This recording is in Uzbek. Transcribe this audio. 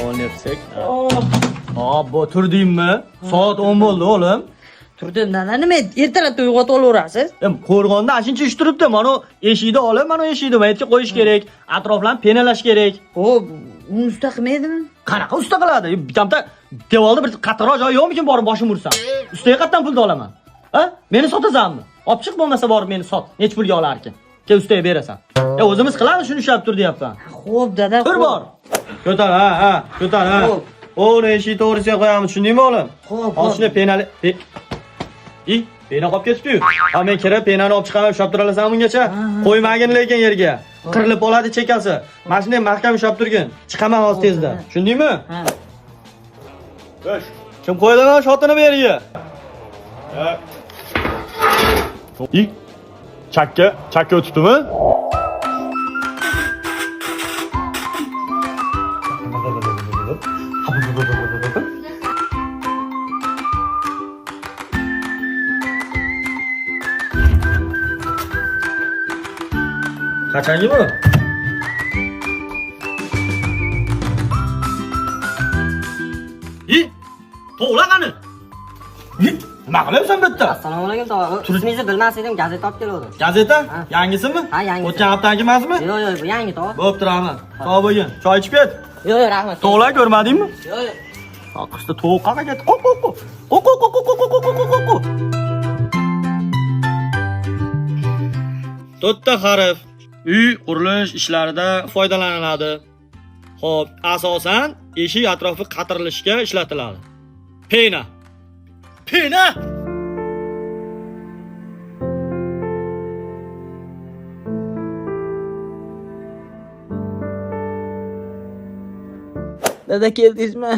Oynayapsak. Hop, bu turdingmi? Soat 10 bo'ldi, o'g'lim. Turdim, nima ertalabda uyg'otib olaverasiz? Qo'rg'onda shuncha ish turibdi. Mana eshikni olib, mana eshikni maytga qo'yish kerak. Atroflarni penalash kerak. Xo'p, uni usta qilmaydimi? Qanaqa usta qiladi? Bitamda devorda bir qattiqroq joyi yo'qmikin borib boshim ursam. Ustaga qayerdan pulni olaman? Ha? Meni sotasanmi? Olib chiq bo'lmasa borib meni sot. Nech pulga olarkin? Ke ustaga berasan. O'zimiz qilamiz, shuni ushlab tur deyapman. Xo'p, dada. Tur bor. Ko'tar, ha, ko'tar, ha. O'g'li eshik to'g'risiga qo'yamiz, tushundingmi o'g'lim? Xo'p. Hozir shuni penali. Pena qolib ketibdi-yu. Ha, men kirib penani olib chiqaman, ushlab turalasan bungacha. Qo'ymagin lekin yerga. Qirilib oladi chekasi. Mana shunday mahkam ushlab turgin. Chiqaman hozir tezda. Tushundingmi? Ha. Bosh. Kim qo'ydi mana shotini bu yerga? Ha. Chakka o'tibdimi? Qachongi bu? To'g'la qani? Nima qilyapsan bu yerda? Assalomu alaykum tog'a. Sizni bilmas edim, gazeta olib keldim. Gazeta? Yangisimi? Ha, yangisi. O'tgan haftangi emasmi? Yo'q, bu yangi tog'a. Bo'p turaman. Sog' bo'lgin. Choy ichib ket. Yo'q, rahmat. To'g'la ko'rmadingmi? Yo'q. Aqshda tovuq qaqa ketdi. Qo'q. To'rtta harf. Uy qurilish ishlarida foydalaniladi. Xo'p, asosan eshik atrofi qatirilishga ishlatiladi. Pena. Dada keldingizmi?